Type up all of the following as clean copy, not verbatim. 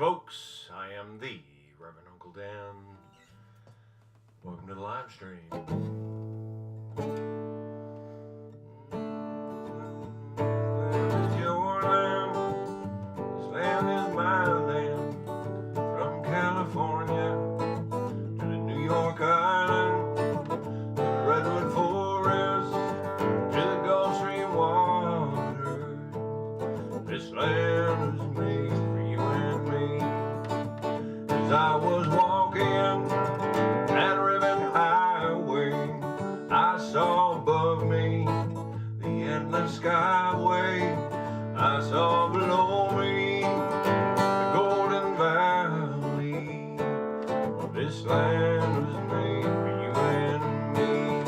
folks, I am the Reverend Uncle Dan. Welcome to the live stream. This land is your land, this land is my land. From California to the New York Island, to the Redwood Forest, to the Gulf Stream waters. This land is made for you and me. As I was walking that ribbon highway, I saw above me the endless skyway. I saw below me the Golden Valley. Well, this land was made for you and me.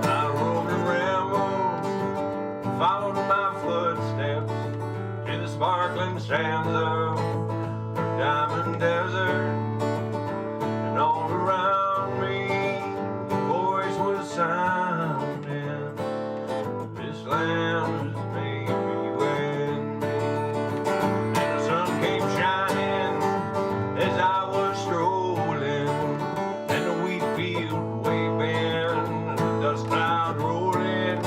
I roamed and rambled, followed my footsteps to the sparkling sands of the Diamond Desert, and all around me the voice was sounding. This land was made for you and me. And the sun came shining as I was strolling, and the wheat field waving, and the dust cloud rolling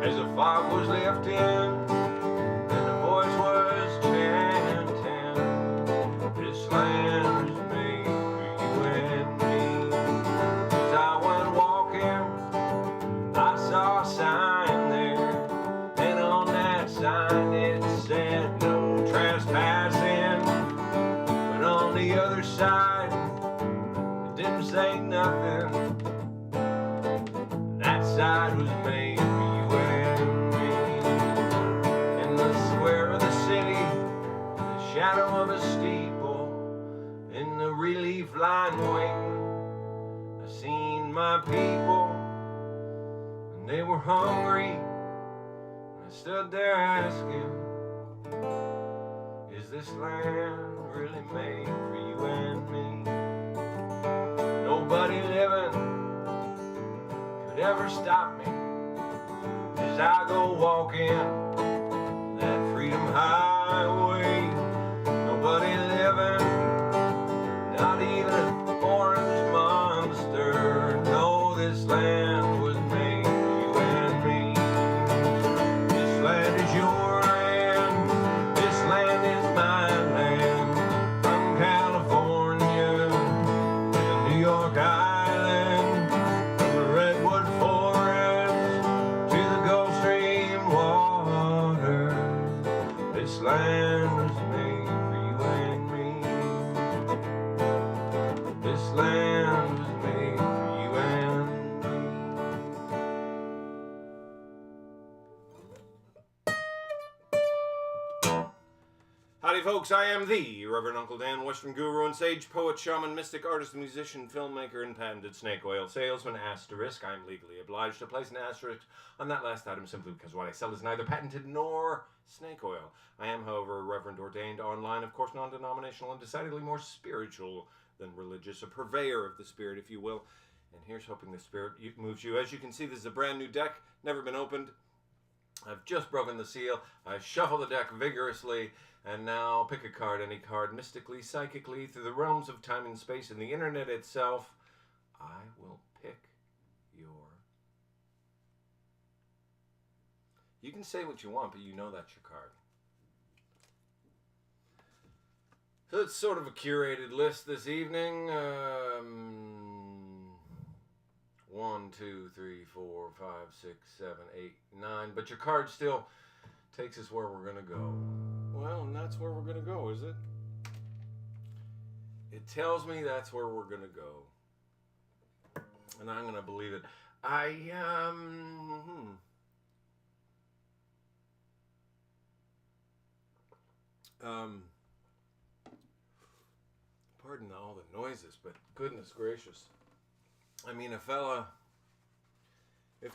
as the fog was lifting, and the voice was chanting. This land is made for you and me. As I went walking, I saw a sign there, and on that sign it said no trespassing. But on the other side, it didn't say nothing. That side was made for you and me. In the square of the city, the shadow of a steeple, in the relief line waiting, I seen my people, and they were hungry. And I stood there asking, is this land really made for you and me? Nobody living could ever stop me as I go walking that freedom highway. Nobody living, not even an orange monster. No, this land was made for you and me. This land is your land, this land is my land. From California to New York Island, from the Redwood Forest to the Gulf Stream water. This land was made for you and me. This land was made for you and me. Howdy folks, I am the Reverend Uncle Dan, Western guru and sage, poet, shaman, mystic, artist, musician, filmmaker, and patented snake oil salesman. Asterisk, I'm legally obliged to place an asterisk on that last item simply because what I sell is neither patented nor snake oil. I am, however, Reverend ordained online, of course non-denominational, and decidedly more spiritual than religious, a purveyor of the spirit, if you will. And here's hoping the spirit moves you. As you can see, this is a brand new deck, never been opened. I've just broken the seal. I shuffle the deck vigorously, and now pick a card, any card, mystically, psychically, through the realms of time and space and the internet itself. I will pick your... You can say what you want, but you know that's your card. So it's sort of a curated list this evening. 1, 2, 3, 4, 5, 6, 7, 8, 9. But your card still takes us where we're going to go. Well, and that's where we're going to go, is it? It tells me that's where we're going to go. And I'm going to believe it. Pardon all the noises, but goodness gracious. I mean, if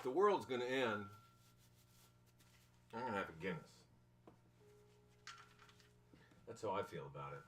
the world's going to end, I'm going to have a Guinness. That's how I feel about it.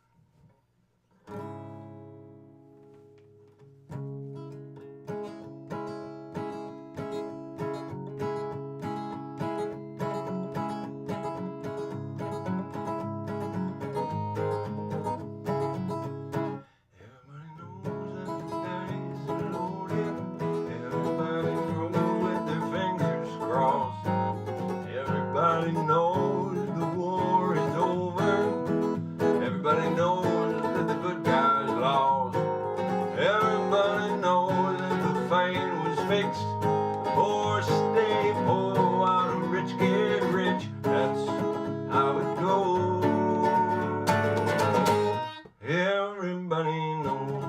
fixed. The poor stay poor while the rich get rich. That's how it goes. Everybody knows.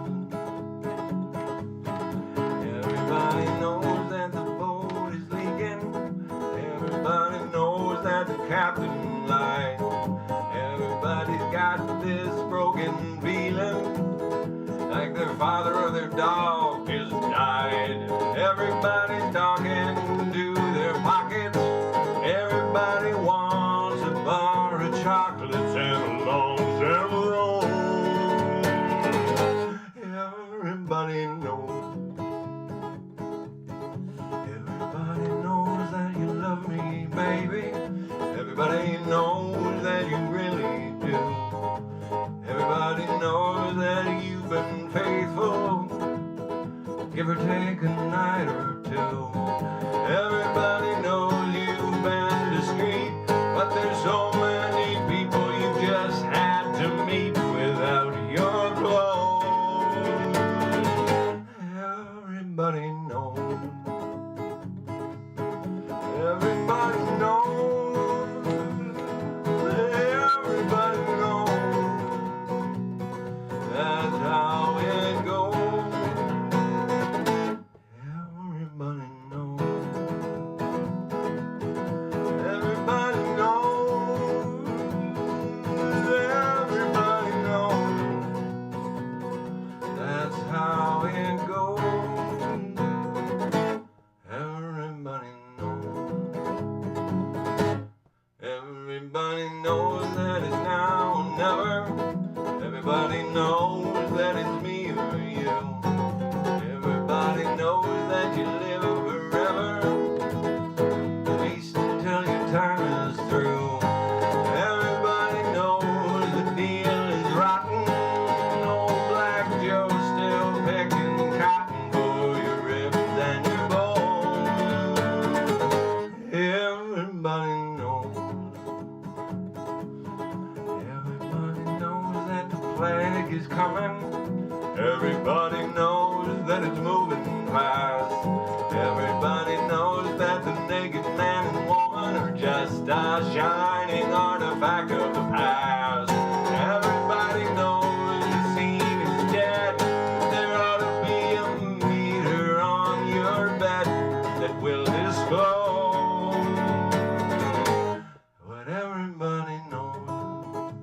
Everybody knows that the boat is leaking. Everybody knows that the captain lied. Everybody's got this broken feeling, like their father or their dog just died. Everybody's talking to their pockets. Everybody wants a bar of chocolates and a long summer roll. Everybody knows. Everybody knows that you love me, baby. Everybody knows that you really do. Everybody knows that you've been faithful, give or take a night or two. Everybody knows you've been discreet, but there's so many people you just had to meet without your clothes. Everybody knows. Everybody knows. Everybody knows. That's how it goes. Everybody knows. Everybody knows. Everybody knows. That's how it goes. Everybody knows. Everybody knows that it's now or never. Everybody knows that it's me or you. Everybody knows that you live forever, at least until your time is through. Everybody knows the deal is rotten. Old Black Joe's still picking cotton for your ribs and your bones. Everybody knows. Everybody knows that the plague is coming. Everybody knows that it's moving fast. Everybody knows that the naked man and woman are just a shining artifact of the past. Everybody knows the scene is dead. There ought to be a meter on your bed that will disclose what everybody knows.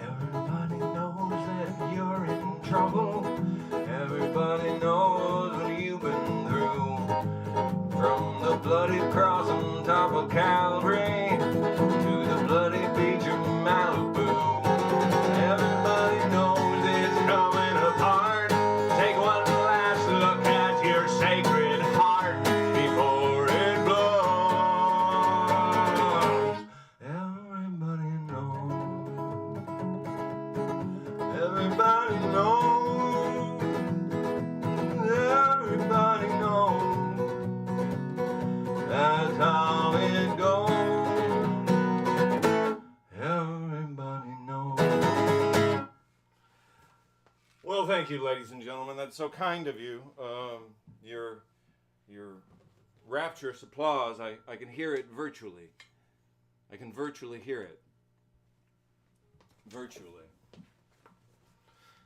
Everybody knows that you're in trouble. Everybody knows what you've been through. From the bloody cross on top of Calvary to the bloody beach of Malibu. Everybody knows it's coming apart. Take one last look at your sacred heart before it blows. Everybody knows. Everybody knows. Everybody knows. That's how it goes. Everybody knows. Well, thank you, ladies and gentlemen. That's so kind of you. Your rapturous applause, I can hear it virtually. I can virtually hear it. Virtually.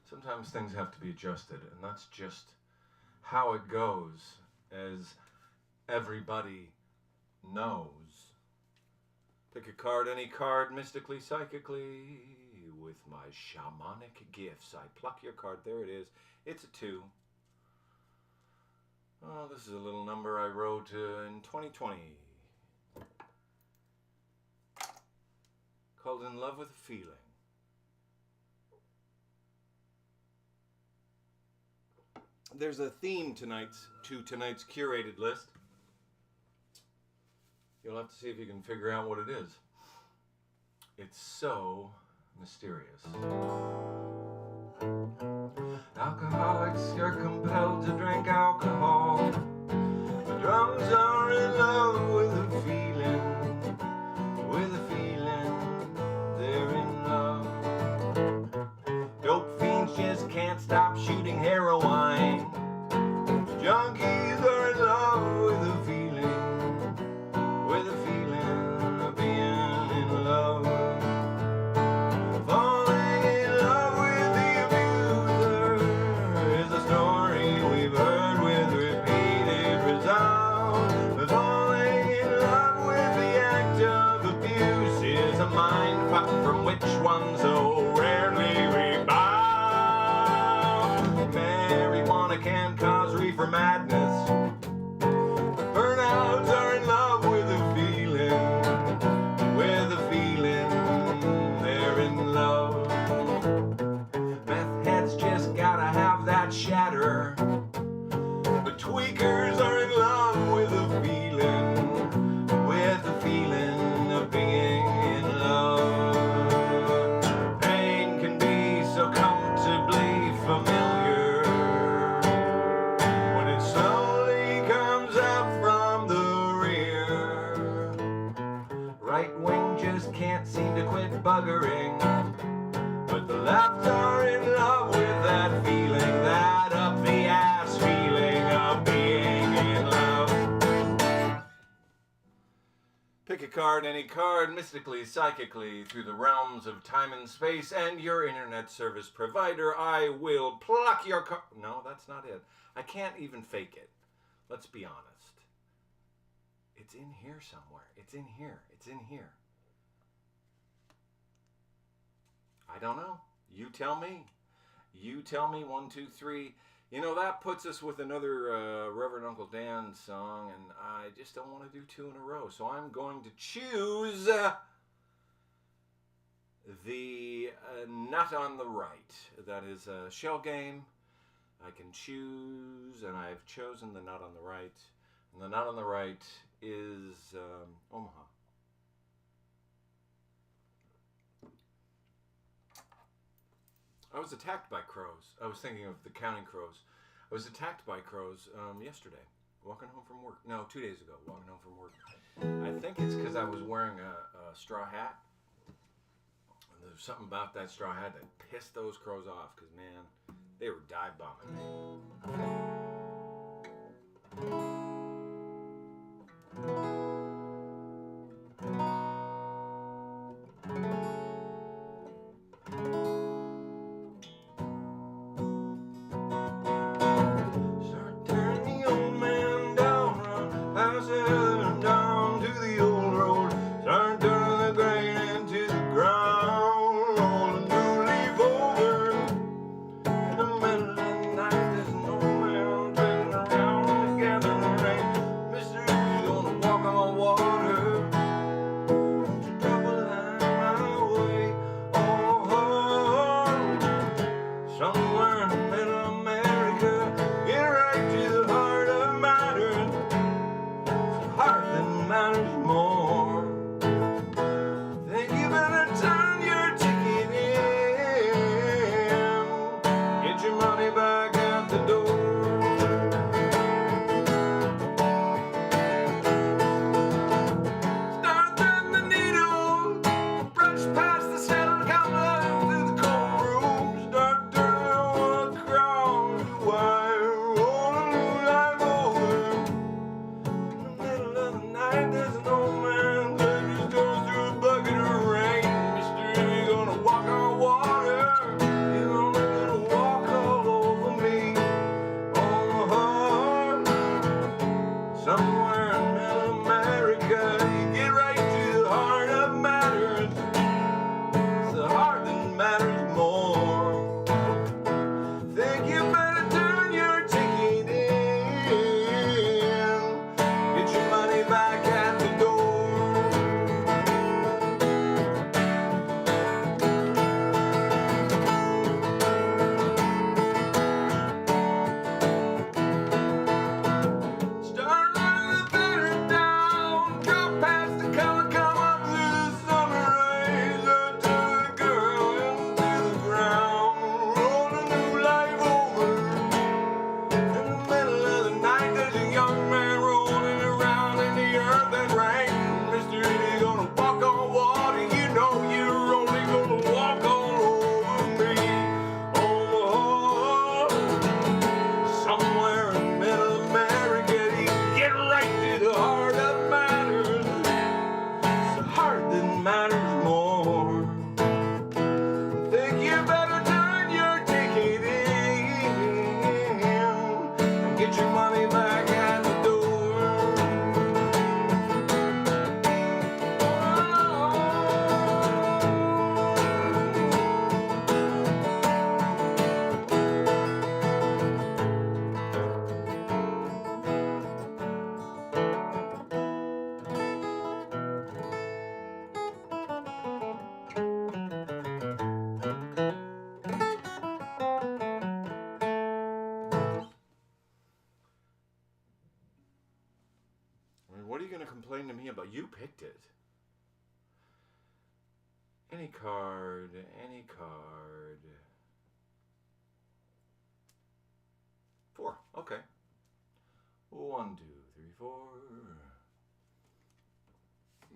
Sometimes things have to be adjusted, and that's just how it goes, as everybody knows. Pick a card, any card, mystically, psychically. With my shamanic gifts, I pluck your card. There it is. It's a 2. Oh, this is a little number I wrote in 2020. Called In Love with a Feeling. There's a theme to tonight's curated list. You'll have to see if you can figure out what it is. It's so mysterious. Alcoholics, you're compelled to drink alcohol. The drums are in love with a feeling. With a feeling, they're in love. Dope fiends just can't stop shooting heroin. Donkeys are in love with the feeling of being in love. Falling in love with the abuser is a story we've heard with repeated resolve. But falling in love with the act of abuse is a mind fuck from which one so rarely rebound. Marijuana can cause reefer madness. Burnouts are in love with the feeling, they're in love. Meth heads just gotta have that shatter. But tweakers are in love with the feeling of being in love. Pain can be so comfortably familiar when it slowly comes up from the rear. Right wing just can't seem to quit buggering, but the left are in love with that feeling, that up the ass feeling of being in love. Pick a card, any card, mystically, psychically, through the realms of time and space and your internet service provider. I will pluck your card. No, that's not it. I can't even fake it. Let's be honest. It's in here somewhere. It's in here. It's in here. I don't know. You tell me. You tell me. 1, 2, 3. You know, that puts us with another Reverend Uncle Dan song, and I just don't want to do 2 in a row. So I'm going to choose the Nut on the Right. That is a shell game. I can choose, and I've chosen the Nut on the Right. And the Nut on the Right is Omaha. I was attacked by crows. I was thinking of the counting crows. I was attacked by crows yesterday, walking home from work. No, 2 days ago, walking home from work. I think it's because I was wearing a straw hat. And there's something about that straw hat that pissed those crows off, because, man, they were dive bombing me. Down to the old road, start turning the grain into the ground, roll a new leaf over. In the middle of the night, there's an old man And what are you going to complain to me about? You picked it. Any card, any card. 4, okay. 1, 2, 3, 4.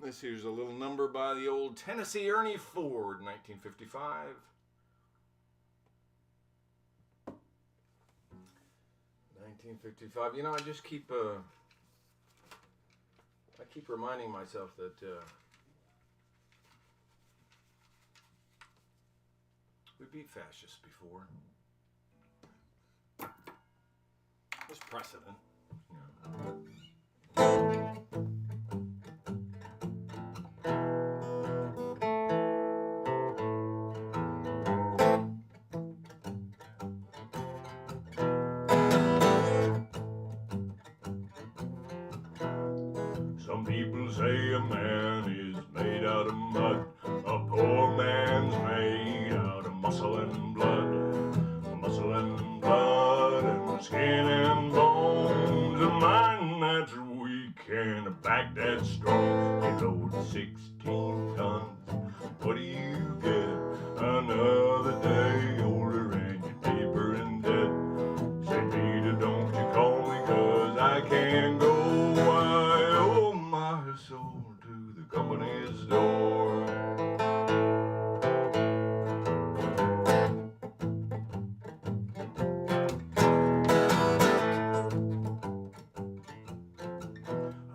This here's a little number by the old Tennessee Ernie Ford, 1955. 1955. You know, I just keep reminding myself that we beat fascists before. There's precedent. Yeah. Some people say a man is made out of mud. A poor man's made out of muscle and blood. Muscle and blood and skin and bones. A mind that's weak and a back that's strong. You load 16 tons. What do you get? Another day older and you're deeper in debt. Say, Peter, don't you call me, 'cause I can't go. I owe my soul to the company's door.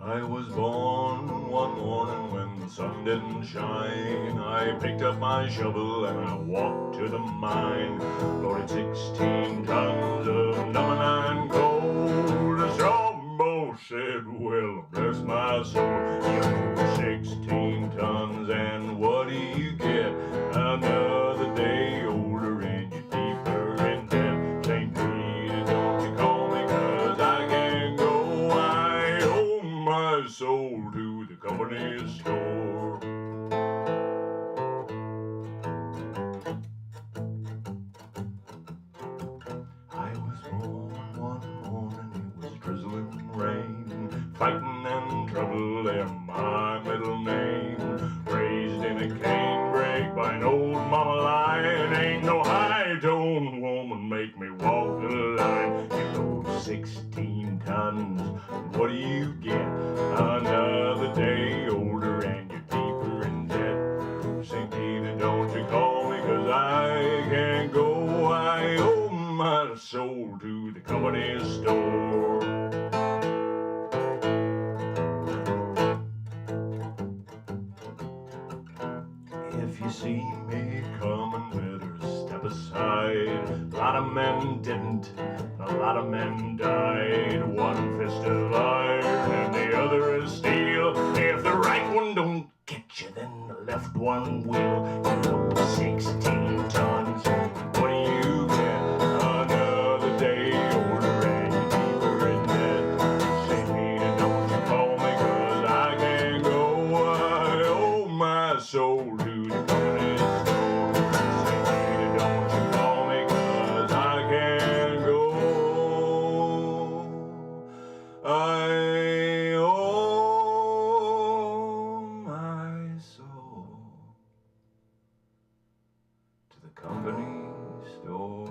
I was born one morning when the sun didn't shine. I picked up my shovel and I walked to the mine. Loaded 16 tons of number 9 coal. The Strongbow said, well, bless my soul. You know, 16 tons and what do you get? Another day older and you're deeper in debt. St. Peter, don't you call me, 'cause I can't go. I owe my soul to the company's store. I was born one morning, it was drizzling rain. Fighting and trouble, they're my middle name. Raised in a canebrake by an old mama lion. Ain't no high-toned woman make me walk the line. You load 16 tons, and what do you get? Another day older and you're deeper in debt. St. Peter, don't you call me, 'cause I can't go. I owe my soul to the company's store. If you see me coming, better step aside. A lot of men didn't, a lot of men died. One fist of iron and the other is steel. If the right one don't get you, then the left one will. You know, 16 tons, what do you get? Another day older and you're deeper in debt. St. Peter, don't you call me, 'cause I can't go. I owe my soul to the company's store. St. Peter, don't you call me, 'cause I can't go. I owe my soul to the company's store.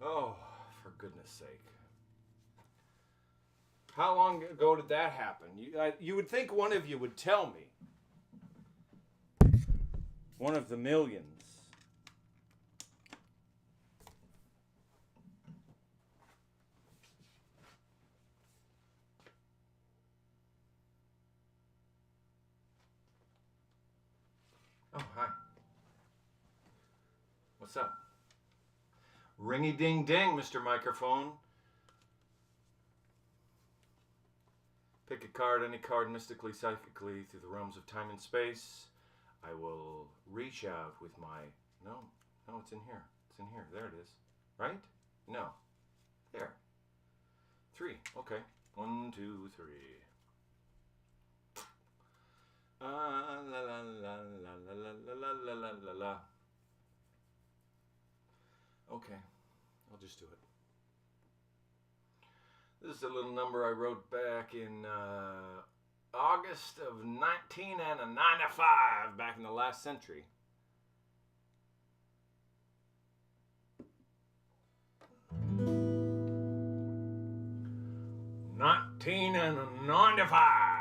Oh, for goodness sake. How long ago did that happen? You would think one of you would tell me. One of the millions. Oh, hi. What's up? Ringy ding ding, Mr. Microphone. Pick a card, any card, mystically, psychically, through the realms of time and space. I will reach out with my... No, it's in here. It's in here. There it is. Right? No. There. 3. Okay. 1, 2, 3. La la la la la la la la la la la. Okay, I'll just do it. This is a little number I wrote back in August of 1995, back in the last century. $19.95.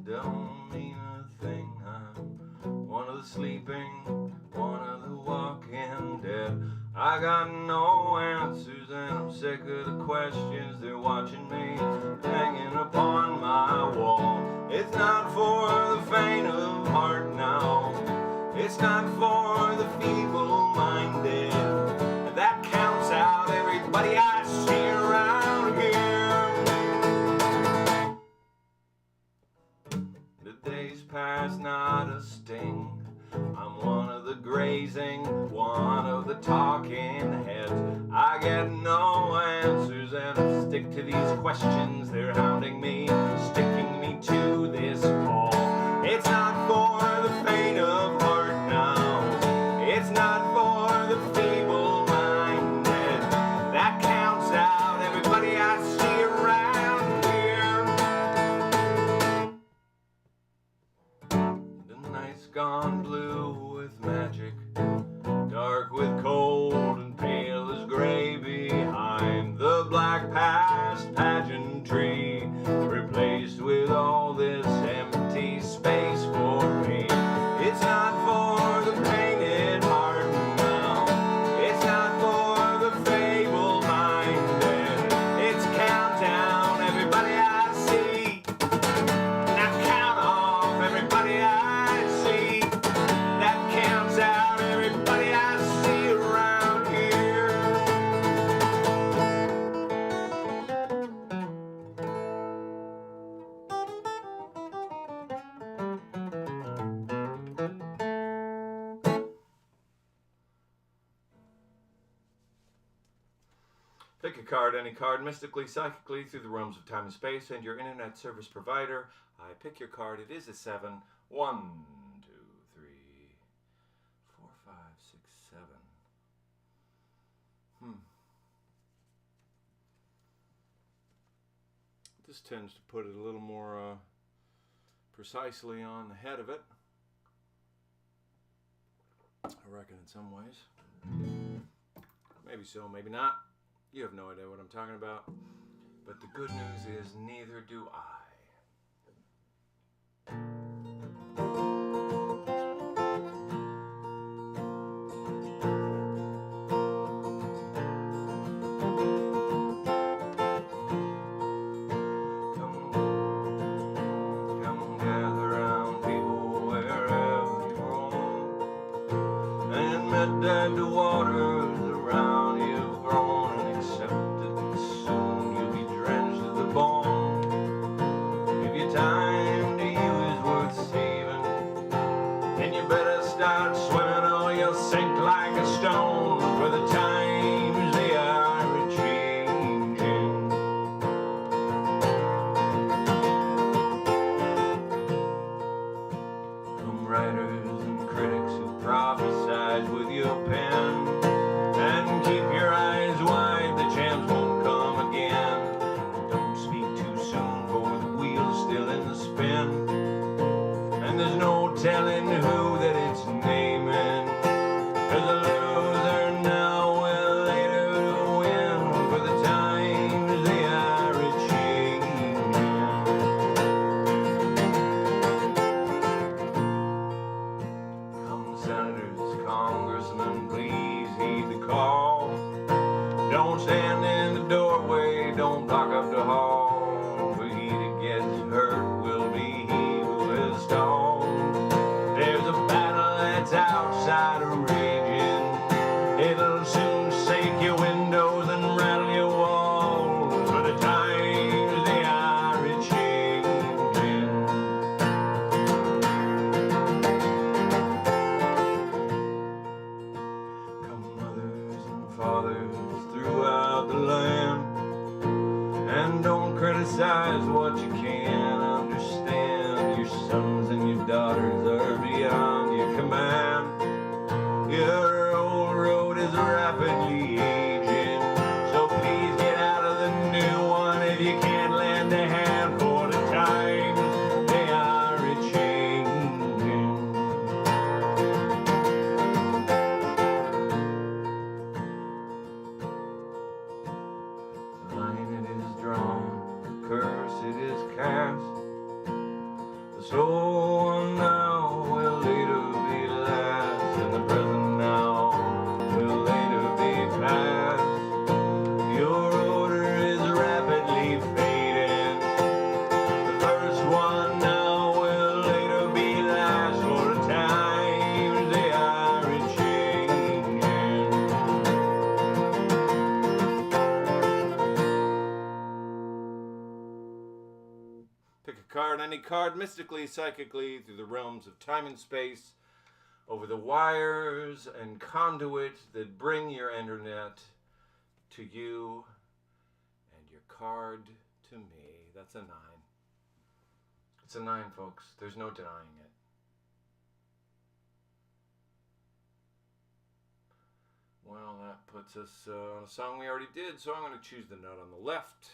Don't mean a thing. I'm one of the sleeping, one of the walking dead. I got no answers and I'm sick of the questions. They're watching me hanging upon my wall. It's not for the faint of heart now. It's not for the feeble-minded. That counts out everybody I see around here. Days pass, not a sting. I'm one of the grazing, one of the talking heads. I get no answers and I stick to these questions. They're hounding me, sticking me to this wall. It's not for the faint of heart now. It's not for the feeble-minded. That counts out everybody I see around here. The night's gone blue with magic, dark with cold and pale as gray behind the black past pageantry, replaced with all this empty space for me. It's not for the painted heart now. It's not for the fable-minded. It's countdown, everybody I see. Now count off everybody I see. That counts out everybody I see around here. Pick a card, any card, mystically, psychically, through the realms of time and space, and your internet service provider. I pick your card. It is a 7. 1, 2, 3, 4, 5, 6, 7. This tends to put it a little more precisely on the head of it, I reckon, in some ways. Maybe so, maybe not. You have no idea what I'm talking about. But the good news is neither do I. Come gather round, people, wherever you roam, and admit that the waters around you've grown, and accept that soon you'll be drenched to the bone. If your time to you is worth saving, then you better start swimming or you'll sink like a stone, for the times they are a-changing. Come writers and critics who prophesize with your pen, and keep your eyes wide, the chance won't come again. Don't speak too soon, for the wheel's still in the spin, and there's no telling who that it's naming. There's a loser now, well, later to win, for the times they are a-changing. Come senators, congressmen, please heed the call. Don't stand in the doorway, don't block up the hall, for he that gets hurt will be he who has stalled. There's a battle that's outside of raging. It'll soon shake your windows and rattle your walls. fathers throughout the land. And don't criticize what you can't understand. Your sons and your daughters are beyond your command. Your old road is rapidly aging, so please get out of the new one if you can't lend a hand, for the times they are a-changing. The line it is drawn, the curse it is cast. The soul now will later be last, and the present now will later be past. Your odor is rapidly fading. The first one now will later be last, for the times they are a-changing. Pick a card, any card, mystically, psychically, through the realms of time and space, over the wires and conduit that bring your internet to you, and your card to me. That's a 9. It's a 9, folks. There's no denying it. Well, that puts us on a song we already did, so I'm going to choose the note on the left.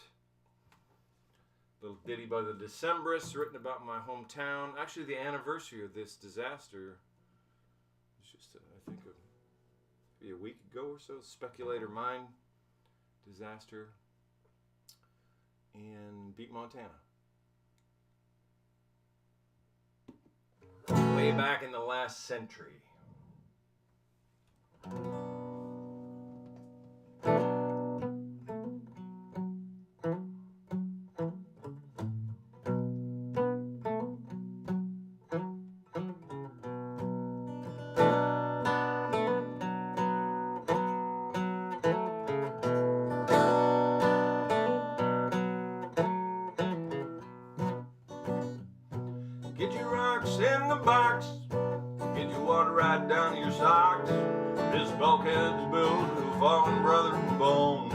Little ditty by the Decemberists, written about my hometown. Actually, the anniversary of this disaster was just, I think, maybe a week ago or so. Speculator Mine disaster in Butte, Montana. Way back in the last century. Get your rocks in the box, get your water right down to your socks. This bulkhead's built to a fallen brother and bone.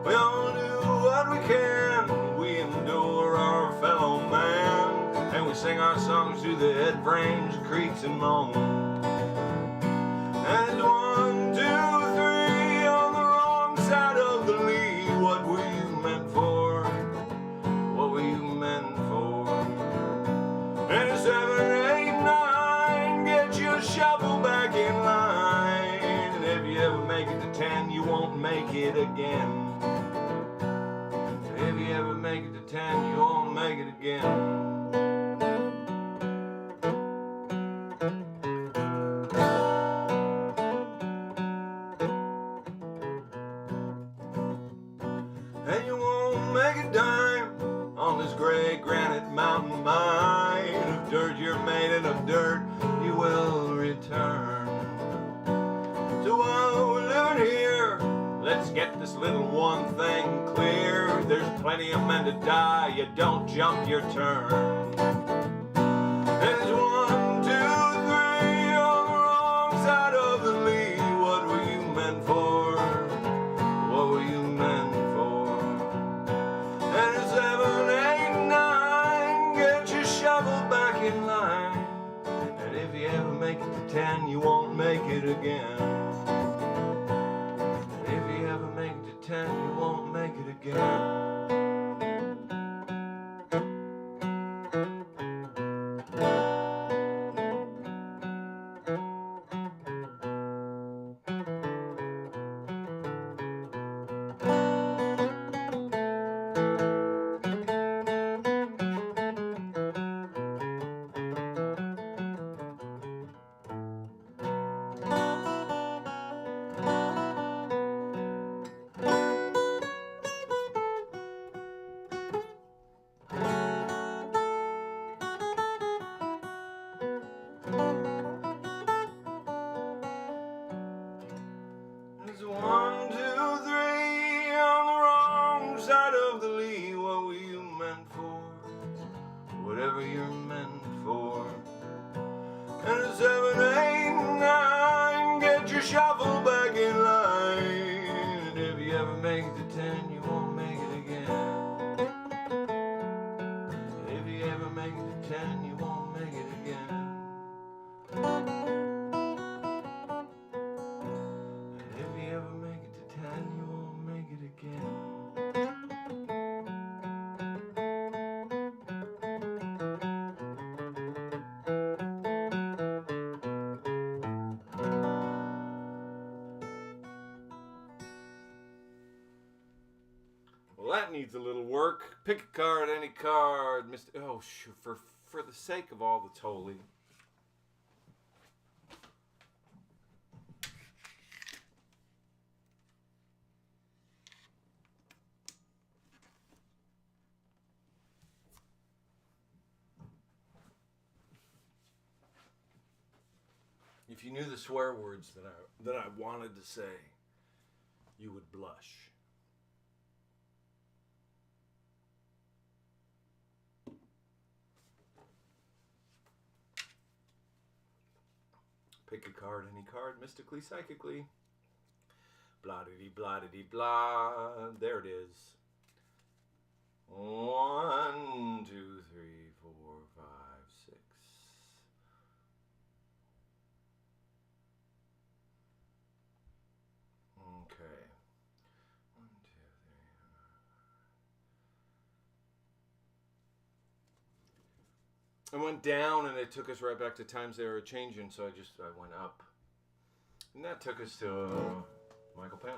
We all do what we can, we endure our fellow man, and we sing our songs through the head frames, creaks and moans. And it's 1, 2, 3 on the wrong side of the lee. What were you meant for? What were you meant for? And it's 7, 8, 9, get your shovel back in line. And if you ever make it to 10, you won't make it again. If you ever make it to 10, you won't make it again. And you won't make a dime on this gray granite mountain mine. Of dirt you're made, and of dirt you will return. So while we're living here, let's get this little one thing clear. There's plenty of men to die, you don't jump your turn. And it's 1, 2, 3 on the wrong side of the lee. What were you meant for? What were you meant for? And it's 7, 8, 9, get your shovel back in line. And if you ever make it to 10, you won't make it again. And if you ever make it to 10, you won't make it again. It's 1, 2, 3 on the wrong side of the lee. What were you meant for? Whatever you're meant for. And it's 7, 8, 9, get your shovel back in that needs a little work. Pick a card, any card, Mr. Oh, for the sake of all that's holy. If you knew the swear words that I wanted to say, you would blush. Pick a card, any card, mystically, psychically. Blah-dee-dee, blah-dee-dee, blah. There it is. 1, 2, 3, 4, 5, 6. Okay. 1, 2, 3. I went down and it took us right back to times they were changing, so I went up. And that took us to Michael Penn.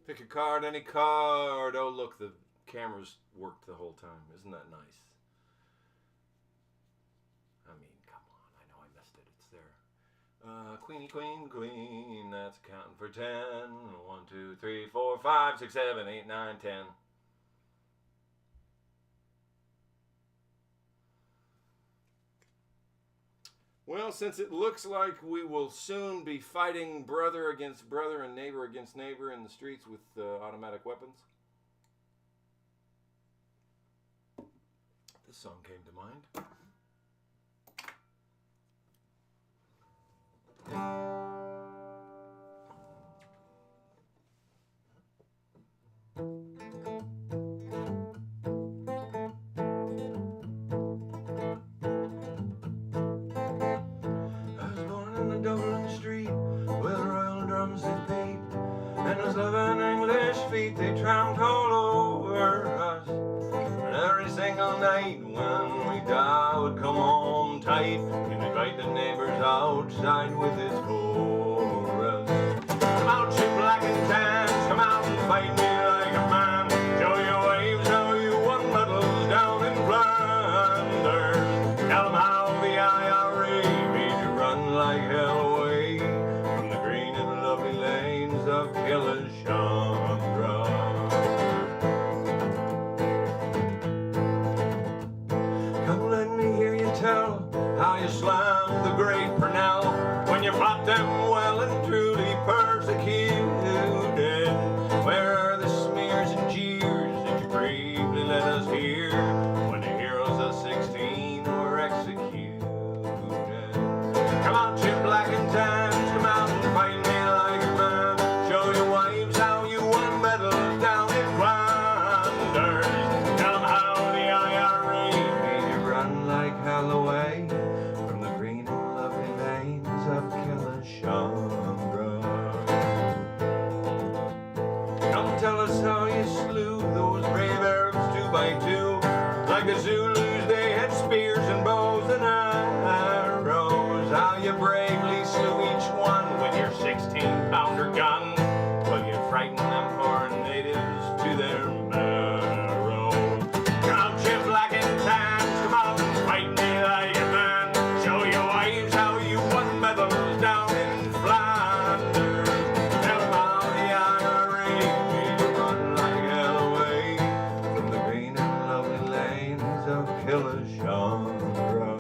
Pick a card, any card. Oh, look, the camera's worked the whole time. Isn't that nice? I mean, come on. I know I missed it. It's there. Queenie, queen, queen. That's counting for 10. 1, 2, 3, 4, 5, 6, 7, 8, 9, 10. Well, since it looks like we will soon be fighting brother against brother and neighbor against neighbor in the streets with automatic weapons, this song came to mind. Dublin street where the royal drums they beat and those loving English feet they tramped all over us. And every single night when we die would come home tight and invite the neighbors outside with his chorus. Come out, you black and tans, come out and fight me like a man. Show your waves how you won medals down in Flanders. Tell them how the IRA made you run like hell away from the green and lovely lanes of Killishandra. Come let me hear you tell how you slammed the great Purnell when you fought them well and truly persecuted. Where are the smears and jeers that you bravely let us hear when the heroes of 16 were executed? Come out, you black and tans, come out and fight me like a man. Show your wives how you won medals down in Flanders. Tell them how the IRA made you run like hell away from the green and lovely lanes of Killishandra. Come tell us how you slew those brave Arabs 2 by 2. Like the Zulus they had spears and bows and arrows. How you bravely slew each one with your 16-pounder gun. Well, you frightened them poor natives to their marrow. Come out, you black and tans, come out and fight me like a man. Show your wives how you won medals down in Flanders. Tell them how the IRA made you run like hell away from the green and lovely lanes of Killishandra.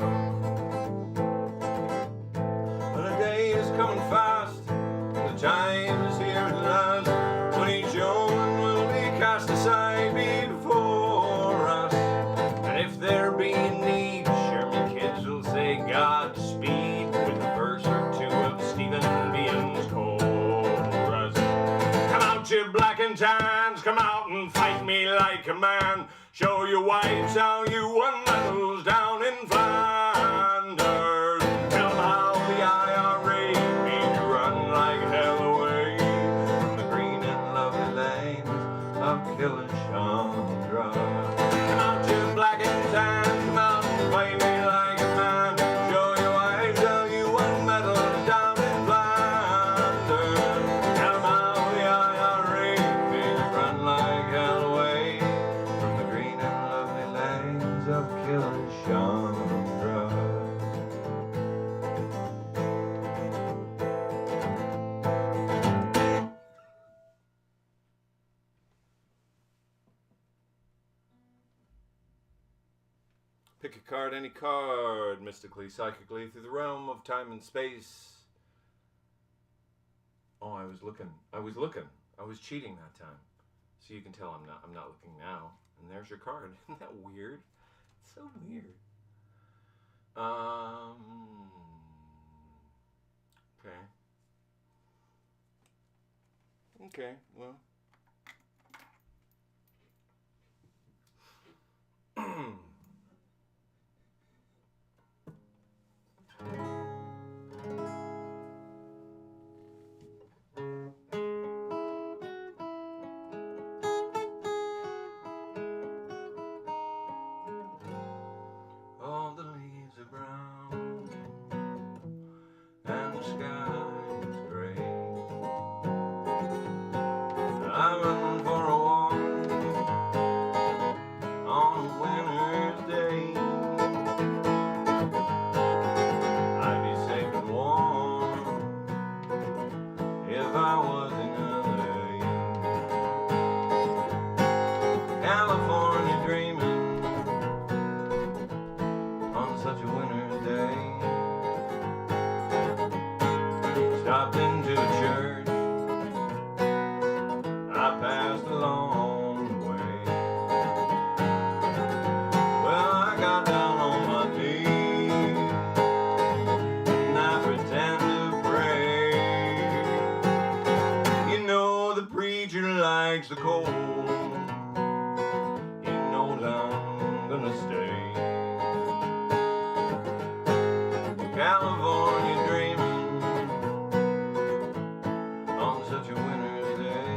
Well, the day is coming fast, the time is here at last, when each yeoman will be cast aside before us. And if there be need, sure me kids will say Godspeed with a verse or two of Stephen Behan's chorus. Come out, you black and tans, come out and fight me like a man. Show your wives how you won medals down in Flanders. Tell them how the IRA made you run like hell away from the green and lovely lanes of Killishandra. Come out, you black and tans, come out and fight me like a man. Show your wives how you won medals down in Flanders. Tell them how the IRA made you run like hell away from the green and lovely lanes of Killishandra. Pick a card, any card, mystically, psychically, through the realm of time and space. Oh, I was cheating that time. So you can tell I'm not looking now. And there's your card. Isn't that weird? It's so weird. Okay. Okay, well. All the leaves are brown and the sky is gray. California dreaming on such a winter's day.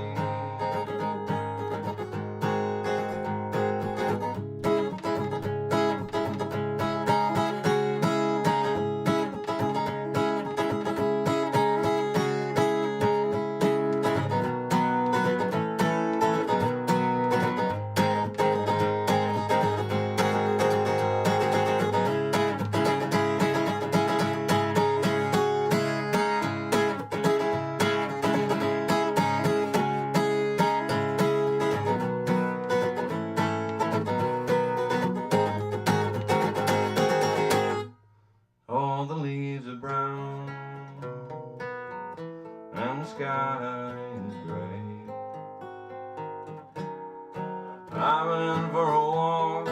All the leaves are brown and the sky is gray. I've been for a walk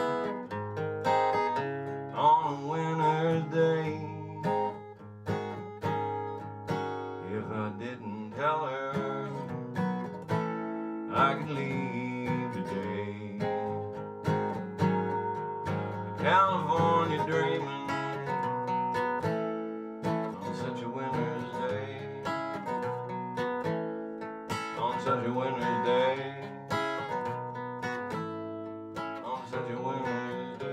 on a winter's day. If I didn't tell her I could leave today. California dreaming on such a winter's day. On such a winter's day. On such a winter's day.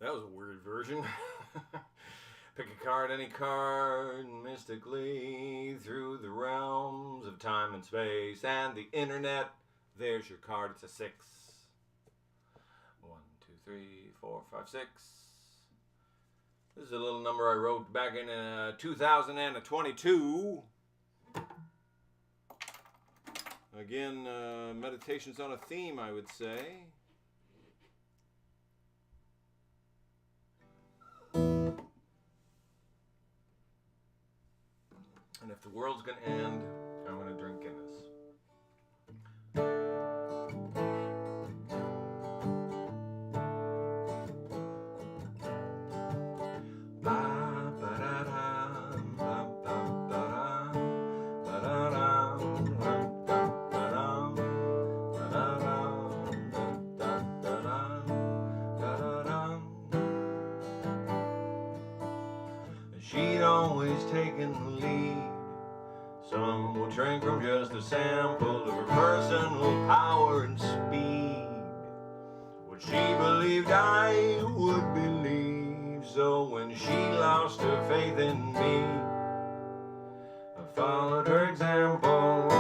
That was a weird version. Pick a card, any card, mystically through the realms of time and space and the internet. There's your card. It's a 6. 1, 2, 3, 4, 5, 6. This is a little number I wrote back in 2022. Again, meditations on a theme, I would say. And if the world's gonna end, I'm gonna drink Guinness. She'd always taken the lead. Some will drink from just a sample of her personal power and speed. What she believed I would believe. So when she lost her faith in me, I followed her example.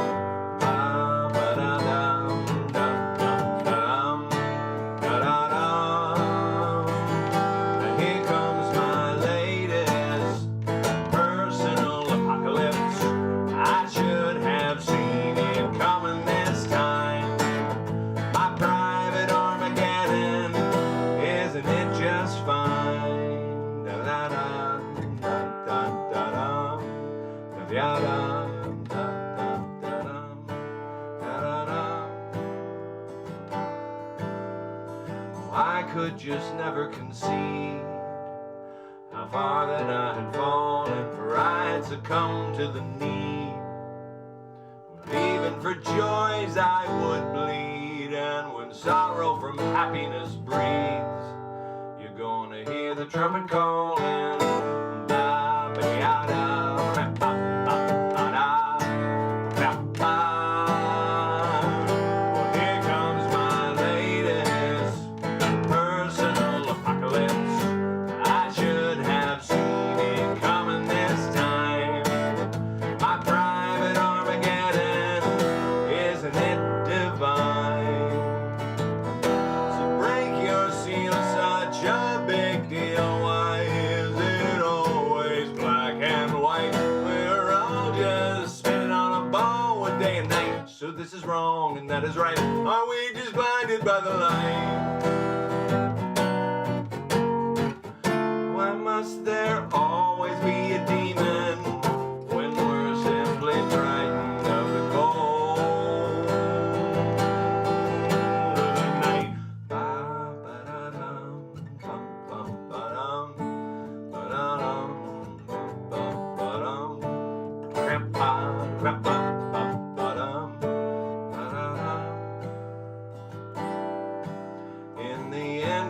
And here comes my latest personal apocalypse. I should have seen it coming this time. My private Armageddon, isn't it just fine? Da da da da da da da da da I could just never concede how far that I had fallen, for I had succumbed to the need. Even for joys I would bleed, and when sorrow from happiness breeds, you're gonna hear the trumpet calling. Ba, ba, ya, da, ba, ba, ba, da, ba, ba. Well, here comes my latest personal apocalypse. I should have seen it coming this time. My private Armageddon, isn't it divine? So break your seal, such a big deal. Why is it always black and white? We're all just spinning on a ball one day and night. So this is wrong and that is right. Are we just blinded by the light? Why must there always be a demon when we're simply frightened of the cold of the night? Ba, ba, da, dum, bum, bum, ba, dum, ba, da, dum, bum,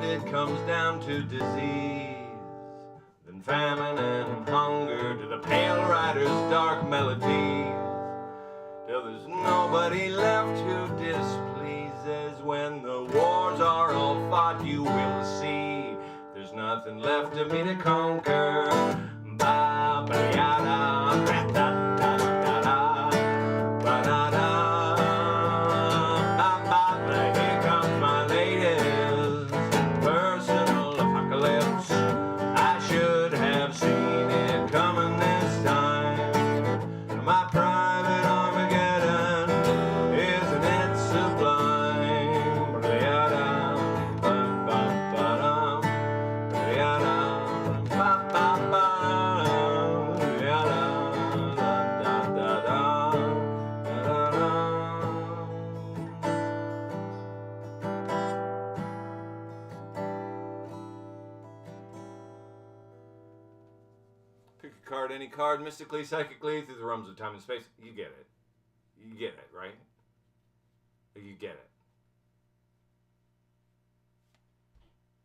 and it comes down to disease, then famine and hunger, to the pale rider's dark melodies, till there's nobody left who displeases. When the wars are all fought, you will see there's nothing left of me to conquer. Ba ba ya da da da da da ba da da ba ba ba. Here comes my latest personal apocalypse. I should have seen it coming this time. My private Armageddon, isn't it sublime? Ba ya da ba ba ba da ba ya da ba ba ba ya da da da da da da da. Pick a card, any card, mystically, psychically, through the realms of time and space. You get it. You get it, right? You get it.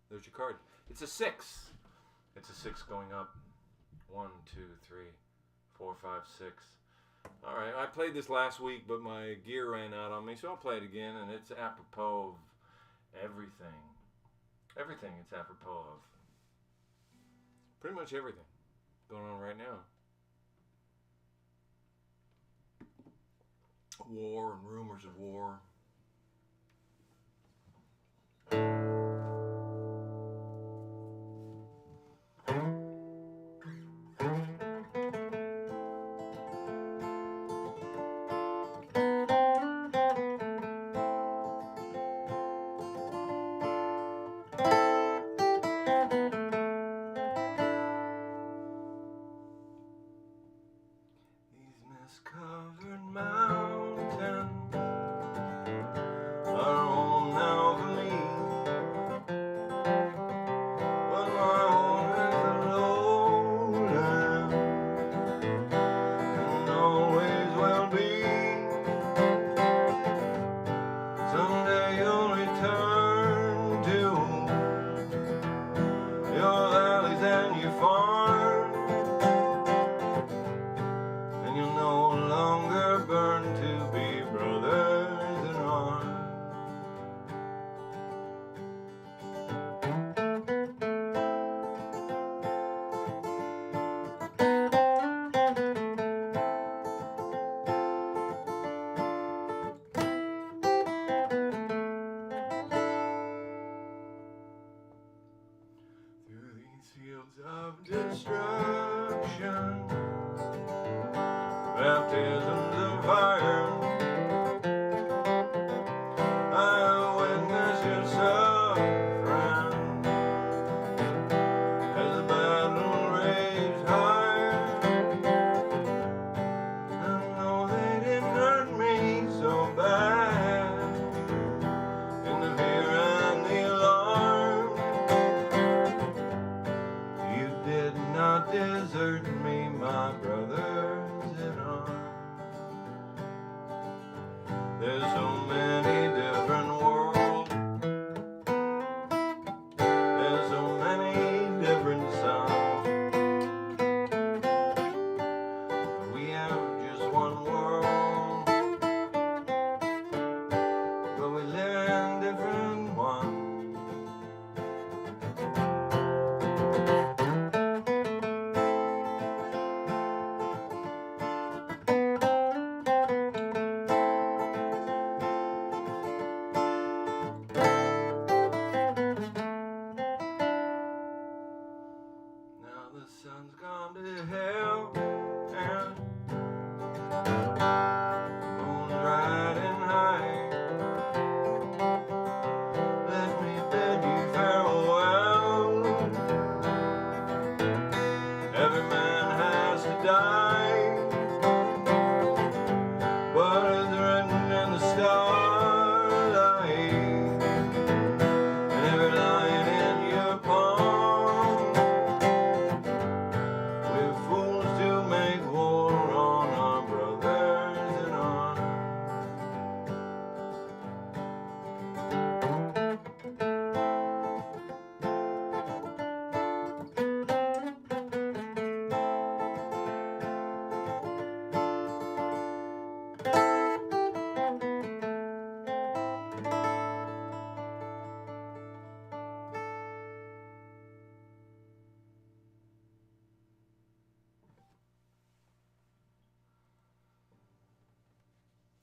There's your card. It's a 6. It's a 6 going up. 1, 2, 3, 4, 5, 6. All right, I played this last week, but my gear ran out on me, so I'll play it again, and it's apropos of everything. Everything it's apropos of. Pretty much everything going on right now. War and rumors of war. Covered mountains are home now for me, but my home is a lowland and always will be. Someday you'll return to your valleys and your farms, and you'll no longer burn to be brothers in arms. Through these fields of destruction, baptisms of fire, I witness your suffering as the battle rages higher. And though they didn't hurt me so bad, in the fear and the alarm, you did not desert me, my brothers in arms.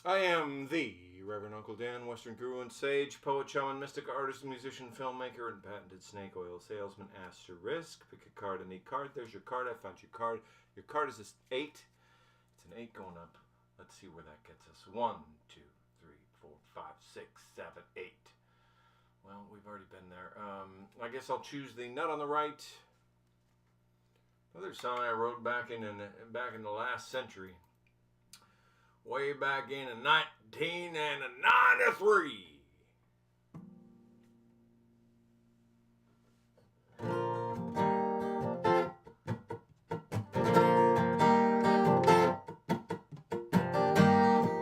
I am the Reverend Uncle Dan, Western guru and sage, poet, shaman, mystic, artist, musician, filmmaker, and patented snake oil salesman. Asterisk. Pick a card, any card. There's your card. I found your card. Your card is this 8. It's an 8 going up. Let's see where that gets us. 1, 2, 3, 4, 5, 6, 7, 8. Well, we've already been there. I guess I'll choose the nut on the right. Another song I wrote back in the last century. Way back in 1993.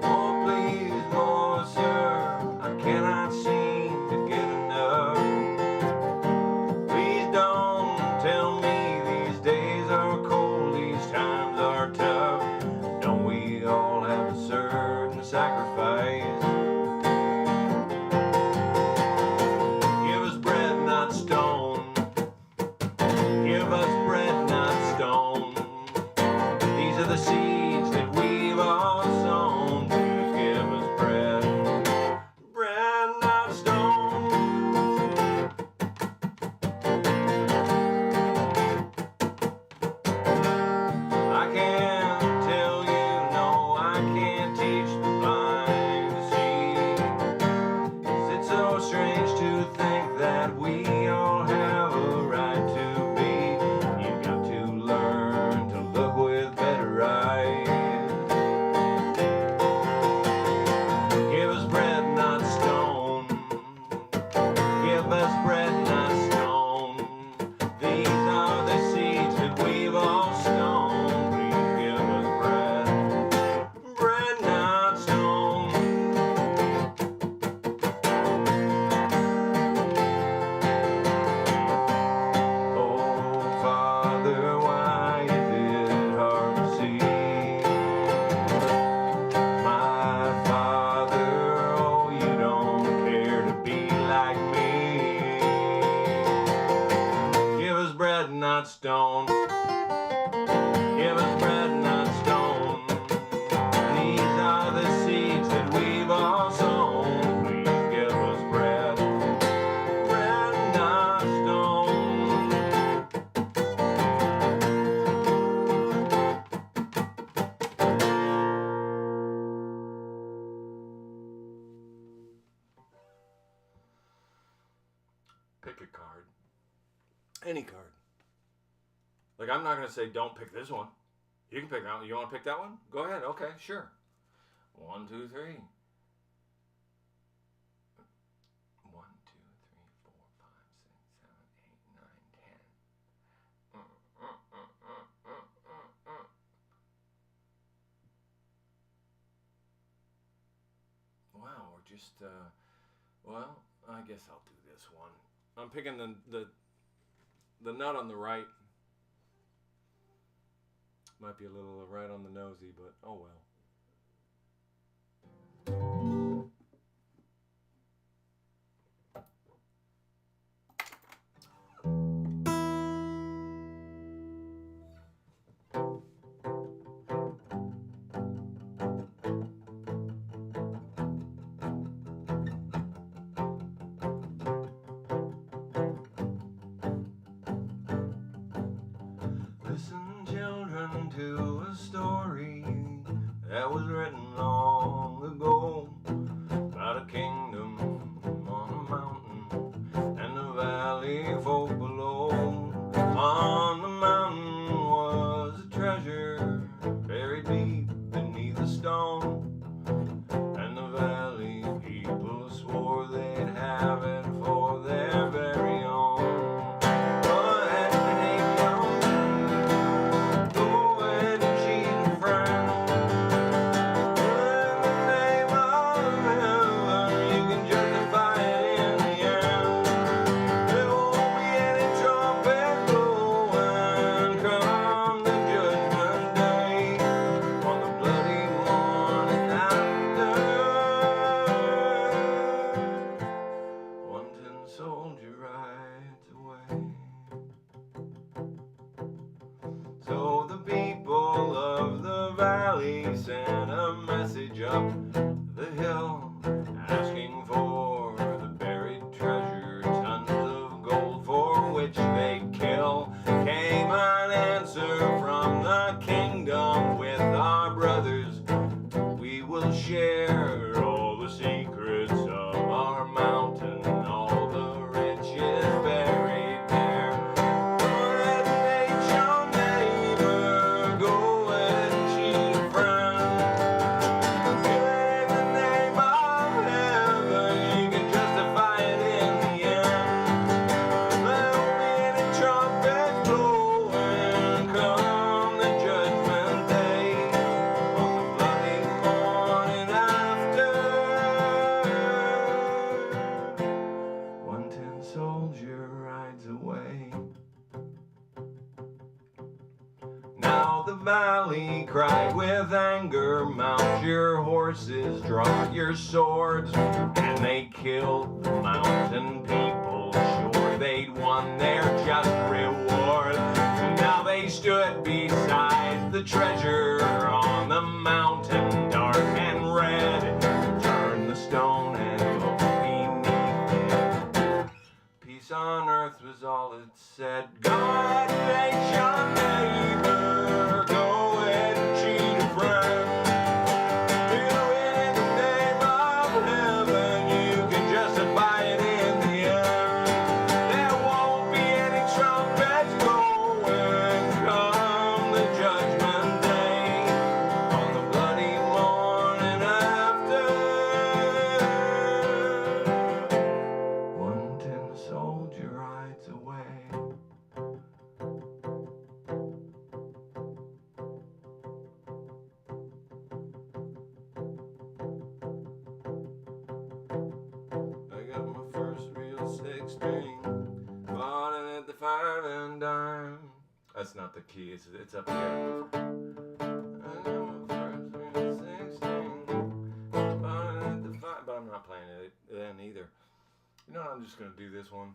Oh, please, Lord, sir, I cannot seem to get enough. Please don't tell me these days are cold, these times are tough. Don't we all have a certain sacrifice? Give us bread, not stone. Give us bread, not stone. These are the seeds that we've all sown. Please give us bread, bread, not stone. I can't tell you, no, I can't teach the blind to see. 'Cause it's so strange to think that we all have a right to be. You've got to learn to look with better eyes. Give us bread, not stone. Give us bread, not stone. These are the seeds that we've all sown. Please give us bread, bread, not stone. Oh, Father, why is it hard to see? My Father, oh, you don't care to be like me. Give us bread, not stone. Give us bread, not stone. These are the seeds that we've all sown. Please give us bread, bread, not stone. Pick a card. Any card. Like, I'm not going to say don't pick this one. You can pick that one. You want to pick that one? Go ahead. Okay, sure. 1, 2, 3. 1, 2, 3, 4, 5, 6, 7, 8, 9, 10. Wow, we're just, well, I guess I'll do this one. I'm picking the nut on the right. Might be a little right on the nosy, but oh well. Listen, children, to a story that was written long ago about a kingdom on a mountain and a valley folk below. On the mountain was a treasure buried deep beneath a stone, and the valley people swore they'd have it for their very own. But hey, young man, go ahead and cheat a friend. In the name of heaven, you can justify it in the end. There won't be any trumpet blowing come the judgment day, on the bloody morning after. One tin soldier rides away. So the people of the valley sent a message up soldier rides away. Now the valley cried with anger, mount your horses, draw your swords, and they killed the mountain people, sure they'd won their just reward. Now they stood beside the treasure on the mountain, dark and red, turned the stone and looked beneath it. Peace on earth was all it said. God makes your neighbor go and cheat a friend. Do it in the name of heaven, you can justify it in the end. There won't be any trumpets blowing come the judgment day, on the bloody morning after. One tin soldier rides away. I got my first real 6-string, bought it at the 5 and dime. That's not the key, it's up here. I got my first real 6-string, bought it at the 5, but I'm not playing it then either. You know what, I'm just gonna do this one.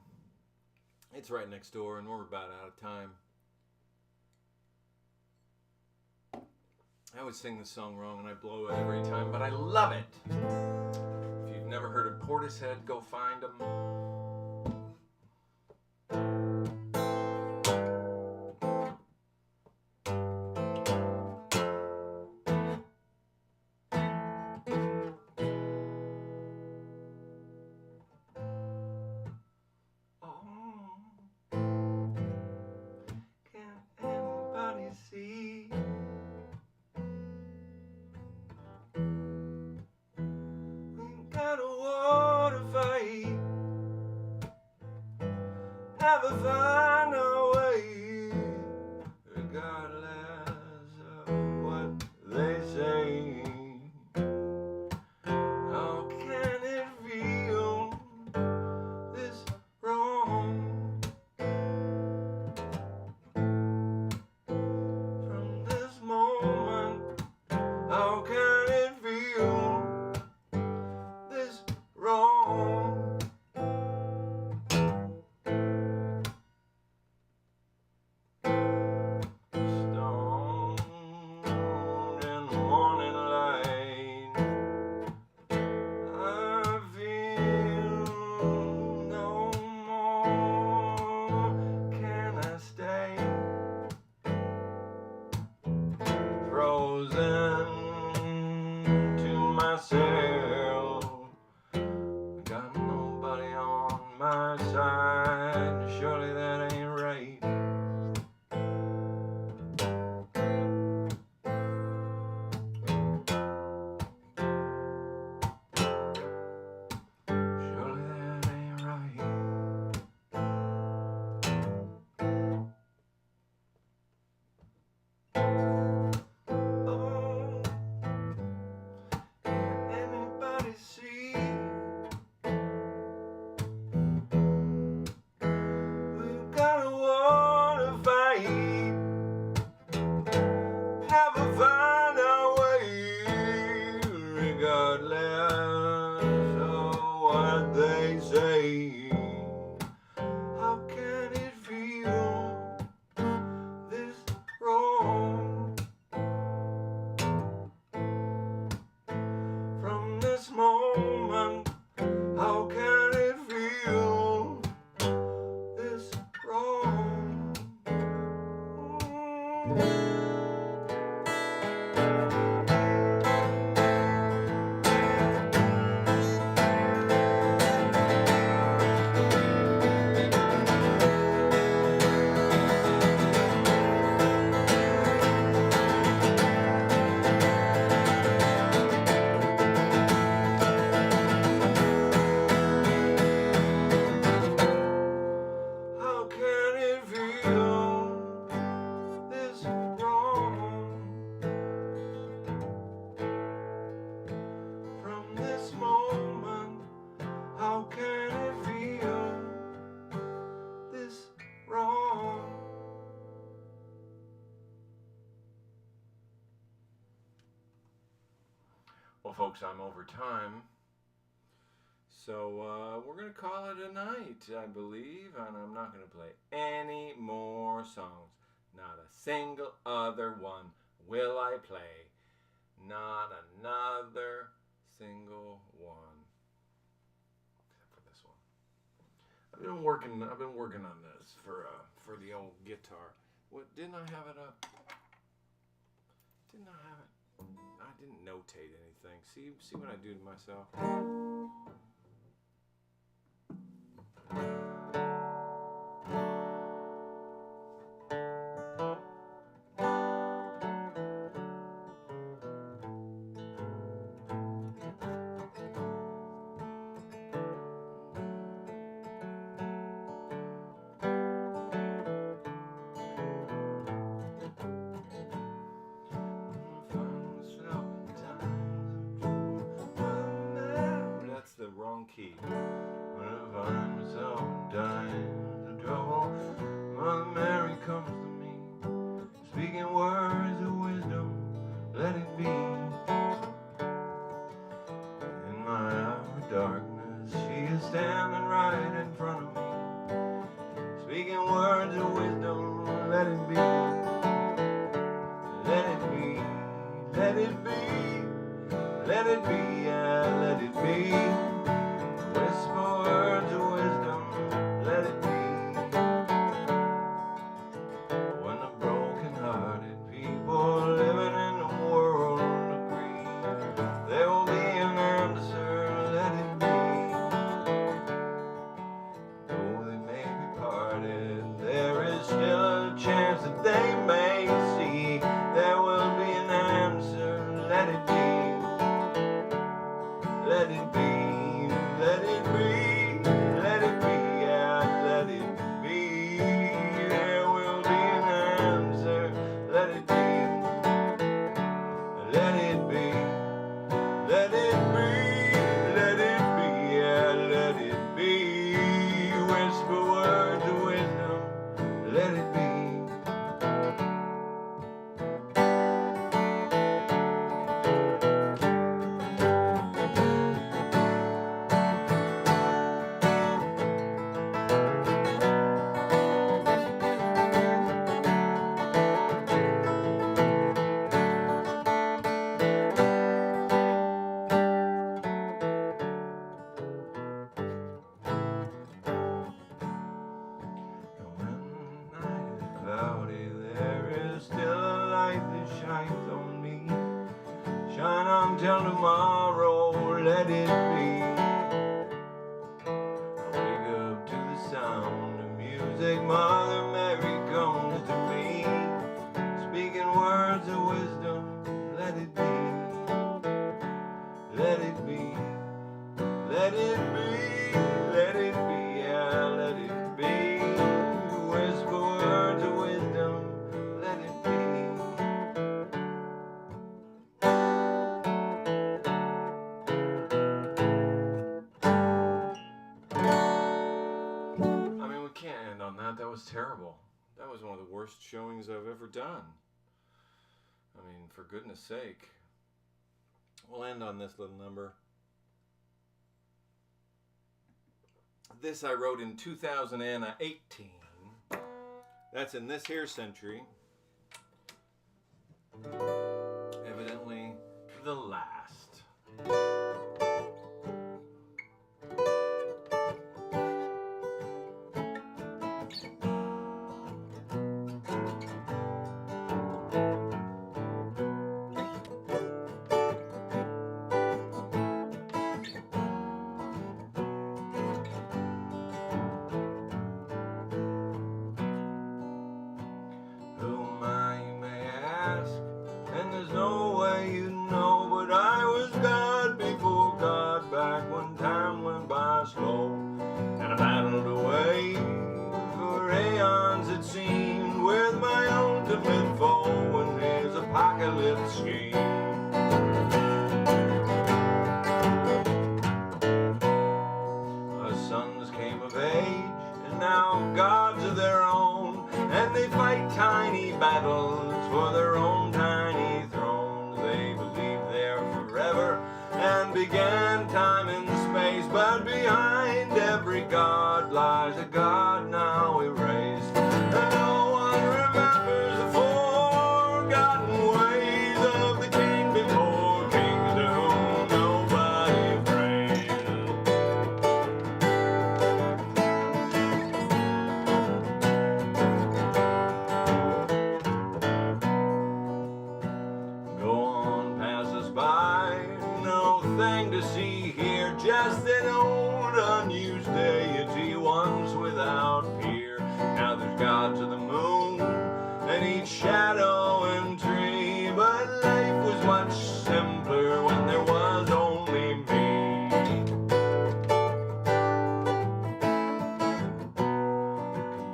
It's right next door and we're about out of time. I always sing this song wrong and I blow it every time, but I love it. If you've never heard of Portishead, go find them. Can anybody see? We got a war to fight, never find our way, regardless of what they say. How can it feel this wrong? From this moment, how can it feel this wrong? Stoned in the morning light, I feel no more. Can I stay frozen to myself? Got nobody on my side, surely that ain't right. Surely that ain't right. Oh, can anybody see? folks, I'm over time. So we're going to call it a night, I believe, and I'm not going to play any more songs. Not a single other one will I play. Not another single one. Except for this one. I've been working on this for the old guitar. What, didn't I have it up? Didn't I have it? I didn't notate anything. See what I do to myself? That's the wrong key. When I find myself in times of trouble, Mother Mary comes to me, speaking words of wisdom, let it be. In my hour of darkness, she is standing right in front of me, speaking words of wisdom, let it be. Let it be, let it be, let it be, yeah, let it be. Whisper words of wisdom, let it be. When the broken-hearted people living in the world agree, there will be an answer, let it be. Though they may be parted, there is still a chance that they may see. There will be an answer, let it be. Let it be, let it be, let it be, yeah, let it be. There will be an answer, let it be. Let it be, let it be, let it be, yeah, let it be. Whisper words of wisdom, let it be. Cloudy, there is still a light that shines on me. Shine on till tomorrow, let it be. I wake up to the sound of music, Mother Mary comes to me, speaking words of wisdom, let it be. Let it be, let it be, let it be, yeah, let it be. Whisper words of wisdom, let it be. I mean, we can't end on that. That was terrible. That was one of the worst showings I've ever done. I mean, for goodness sake. We'll end on this little number. This I wrote in 2018. That's in this here century. Evidently the last. Who am I, you may ask? And there's no way you know, but I was God before God, back when time went by slow, and I battled away for aeons it seemed, with my ultimate foe and his apocalypse scheme. Our sons came of age, and now gods of their own, and they fight tiny battles for their own tiny thrones. They believe they're forever, began time and space, but behind every god lies a god now erased. And no one remembers the forgotten ways of the king before kings to whom nobody prays. Go on, pass us by, no thing to see here, just an old unused deity, once without peer. Now there's gods of the moon, and each shadow and tree, but life was much simpler when there was only me.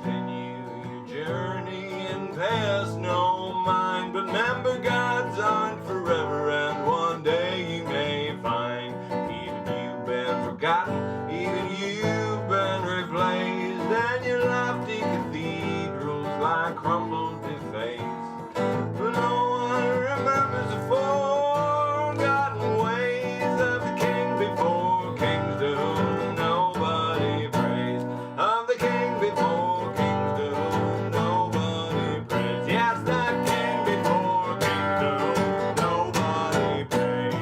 Continue your journey and pass no mind, but remember gods aren't forever, and one day you may find even you've been forgotten, even you've been replaced, and your lofty cathedrals lie crumbled defaced. But no one remembers the forgotten ways of the king before kings to whom nobody prays. Of the king before kings to whom nobody prays. Yes, the king before kings to whom nobody prays.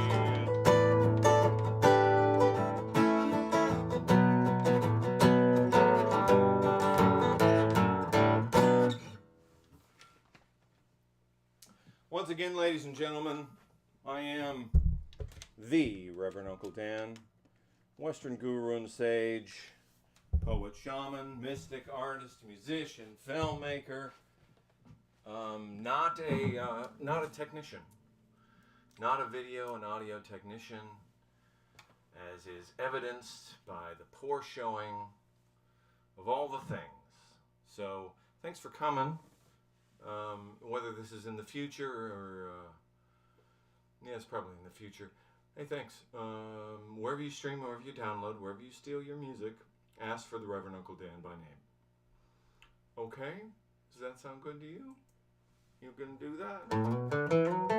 Once again, ladies and gentlemen, I am the Reverend Uncle Dan, Western guru and sage, poet, shaman, mystic, artist, musician, filmmaker, not a technician, not a video and audio technician, as is evidenced by the poor showing of all the things. So, thanks for coming. Whether this is in the future or, yeah, it's probably in the future. Hey, thanks. Wherever you stream, wherever you download, wherever you steal your music, ask for the Reverend Uncle Dan by name. Okay? Does that sound good to you? You gonna do that?